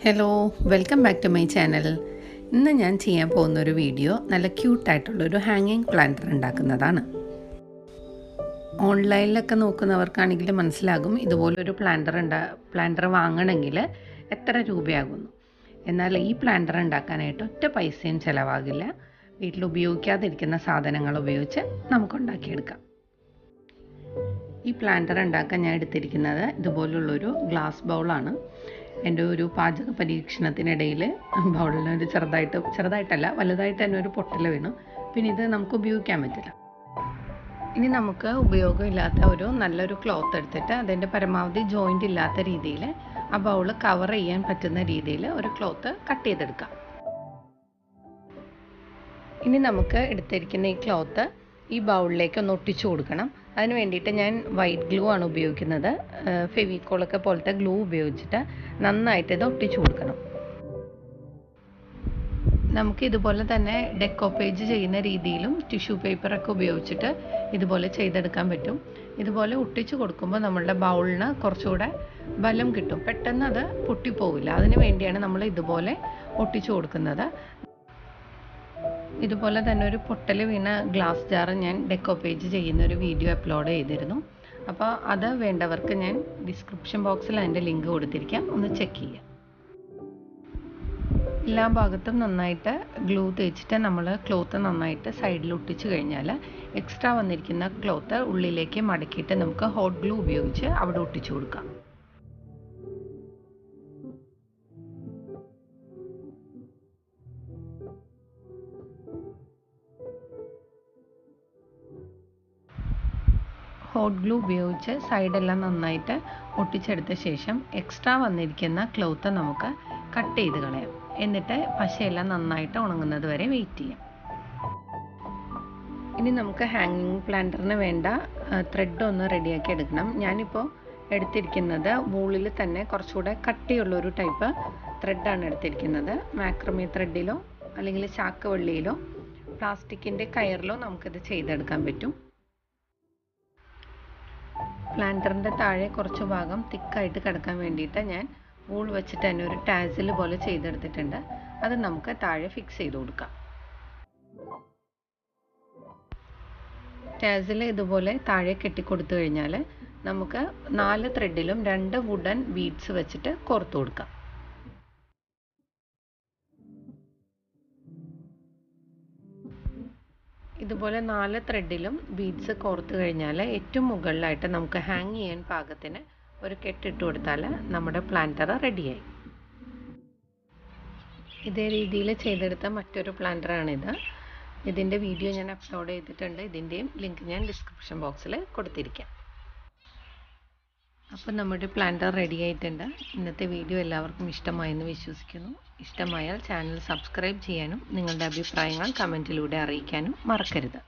Hello, welcome back to my channel. ഇന്ന് ഞാൻ ചെയ്യാൻ പോകുന്നൊരു വീഡിയോ നല്ല ക്യൂട്ടായിട്ടുള്ളൊരു ഹാങ്ങിങ് പ്ലാന്റർ ഉണ്ടാക്കുന്നതാണ്. ഓൺലൈനിലൊക്കെ നോക്കുന്നവർക്കാണെങ്കിൽ മനസ്സിലാകും ഇതുപോലൊരു പ്ലാന്റർ വാങ്ങണമെങ്കിൽ എത്ര രൂപയാകുന്നു. എന്നാൽ ഈ പ്ലാന്റർ ഉണ്ടാക്കാനായിട്ട് ഒറ്റ പൈസയും ചിലവാകില്ല. വീട്ടിൽ ഉപയോഗിക്കാതിരിക്കുന്ന സാധനങ്ങൾ ഉപയോഗിച്ച് നമുക്കുണ്ടാക്കിയെടുക്കാം. ഈ പ്ലാന്റർ ഉണ്ടാക്കാൻ ഞാൻ എടുത്തിരിക്കുന്നത് ഇതുപോലുള്ളൊരു ഗ്ലാസ് ബൗളാണ്. എൻ്റെ ഒരു പാചക പരീക്ഷണത്തിനിടയിൽ ബൗളിനൊരു ചെറുതായിട്ടല്ല വലുതായിട്ട് തന്നെ ഒരു പൊട്ടൽ വീണു. പിന്നെ ഇത് നമുക്ക് ഉപയോഗിക്കാൻ പറ്റില്ല. ഇനി നമുക്ക് ഉപയോഗമില്ലാത്ത ഒരു നല്ലൊരു ക്ലോത്ത് എടുത്തിട്ട് അതിൻ്റെ പരമാവധി ജോയിൻ്റ് ഇല്ലാത്ത രീതിയിൽ ആ ബൗൾ കവർ ചെയ്യാൻ പറ്റുന്ന രീതിയിൽ ഒരു ക്ലോത്ത് കട്ട് ചെയ്തെടുക്കാം. ഇനി നമുക്ക് എടുത്തിരിക്കുന്ന ഈ ക്ലോത്ത് ഈ ബൗളിലേക്ക് ഒന്ന് ഒട്ടിച്ചു കൊടുക്കണം. അതിന് വേണ്ടിയിട്ട് ഞാൻ വൈറ്റ് ഗ്ലൂ ആണ് ഉപയോഗിക്കുന്നത്. ഫെവിക്കോളൊക്കെ പോലത്തെ ഗ്ലൂ ഉപയോഗിച്ചിട്ട് നന്നായിട്ട് ഇത് ഒട്ടിച്ചു കൊടുക്കണം. നമുക്ക് ഇതുപോലെ തന്നെ ഡെക്കോപ്പേജ് ചെയ്യുന്ന രീതിയിലും ടിഷ്യൂ പേപ്പറൊക്കെ ഉപയോഗിച്ചിട്ട് ഇതുപോലെ ചെയ്തെടുക്കാൻ പറ്റും. ഇതുപോലെ ഒട്ടിച്ചു കൊടുക്കുമ്പോൾ നമ്മളുടെ ബൗളിന് കുറച്ചുകൂടെ ബലം കിട്ടും. പെട്ടെന്ന് അത് പൊട്ടിപ്പോവില്ല. അതിന് വേണ്ടിയാണ് നമ്മൾ ഇതുപോലെ ഒട്ടിച്ചു കൊടുക്കുന്നത്. ഇതുപോലെ തന്നെ ഒരു പൊട്ടൽ വീണ ഗ്ലാസ് ജാർ ഞാൻ ഡെക്കോപ്പേജ് ചെയ്യുന്ന ഒരു വീഡിയോ അപ്ലോഡ് ചെയ്തിരുന്നു. അപ്പോൾ അത് വേണ്ടവർക്ക് ഞാൻ ഡിസ്ക്രിപ്ഷൻ ബോക്സിൽ അതിൻ്റെ ലിങ്ക് കൊടുത്തിരിക്കാം, ഒന്ന് ചെക്ക് ചെയ്യാം. എല്ലാ ഭാഗത്തും നന്നായിട്ട് ഗ്ലൂ തേച്ചിട്ട് നമ്മൾ ക്ലോത്ത് നന്നായിട്ട് സൈഡിൽ ഒട്ടിച്ചു കഴിഞ്ഞാൽ എക്സ്ട്രാ വന്നിരിക്കുന്ന ക്ലോത്ത് ഉള്ളിലേക്ക് മടക്കിയിട്ട് നമുക്ക് ഹോട്ട് ഗ്ലൂ ഉപയോഗിച്ച് അവിടെ ഒട്ടിച്ചു കൊടുക്കാം. ഹോട്ട് ഗ്ലൂ ഉപയോഗിച്ച് സൈഡെല്ലാം നന്നായിട്ട് ഒട്ടിച്ചെടുത്ത ശേഷം എക്സ്ട്രാ വന്നിരിക്കുന്ന ക്ലോത്ത് നമുക്ക് കട്ട് ചെയ്ത് കളയാം. എന്നിട്ട് പശയെല്ലാം നന്നായിട്ട് ഉണങ്ങുന്നത് വരെ വെയിറ്റ് ചെയ്യാം. ഇനി നമുക്ക് ഹാങ്ങിങ് പ്ലാന്ററിന് വേണ്ട ത്രെഡ് ഒന്ന് റെഡിയാക്കി എടുക്കണം. ഞാനിപ്പോൾ എടുത്തിരിക്കുന്നത് വൂളിൽ തന്നെ കുറച്ചുകൂടെ കട്ടിയുള്ളൊരു ടൈപ്പ് ത്രെഡാണ് എടുത്തിരിക്കുന്നത്. മാക്രമേ ത്രെഡിലോ അല്ലെങ്കിൽ ചാക്കുവള്ളിയിലോ പ്ലാസ്റ്റിക്കിൻ്റെ കയറിലോ നമുക്കിത് ചെയ്തെടുക്കാൻ പറ്റും. പ്ലാന്ററിൻ്റെ താഴെ കുറച്ച് ഭാഗം തിക്കായിട്ട് കിടക്കാൻ വേണ്ടിയിട്ട് ഞാൻ വൂൾ വെച്ചിട്ട് തന്നെ ഒരു ടാസിൽ പോലെ ചെയ്തെടുത്തിട്ടുണ്ട്. അത് നമുക്ക് താഴെ ഫിക്സ് ചെയ്ത് കൊടുക്കാം. ടാസിൽ ഇതുപോലെ താഴെ കെട്ടിക്കൊടുത്തു കഴിഞ്ഞാൽ നമുക്ക് 4 ത്രെഡിലും 2 വുഡൻ ബീഡ്സ് വെച്ചിട്ട് കോർത്തു കൊടുക്കാം. ഇതുപോലെ 4 ത്രെഡിലും ബീഡ്സ് കോർത്ത് കഴിഞ്ഞാൽ ഏറ്റവും മുകളിലായിട്ട് നമുക്ക് ഹാങ് ചെയ്യാൻ പാകത്തിന് ഒരു കെട്ടിട്ട് കൊടുത്താൽ നമ്മുടെ പ്ലാന്റർ റെഡിയായി. ഇതേ രീതിയിൽ ചെയ്തെടുത്ത മറ്റൊരു പ്ലാന്ററാണിത്. ഇതിൻ്റെ വീഡിയോ ഞാൻ അപ്ലോഡ് ചെയ്തിട്ടുണ്ട്. ഇതിൻ്റെയും ലിങ്ക് ഞാൻ ഡിസ്ക്രിപ്ഷൻ ബോക്സിൽ കൊടുത്തിരിക്കാം. അപ്പോൾ നമ്മുടെ പ്ലാന്റർ റെഡി ആയിട്ടുണ്ട്. ഇന്നത്തെ വീഡിയോ എല്ലാവർക്കും ഇഷ്ടമായെന്ന് വിശ്വസിക്കുന്നു. ഇഷ്ടമായാൽ ചാനൽ സബ്സ്ക്രൈബ് ചെയ്യാനും നിങ്ങളുടെ അഭിപ്രായങ്ങൾ കമൻറ്റിലൂടെ അറിയിക്കാനും മറക്കരുത്.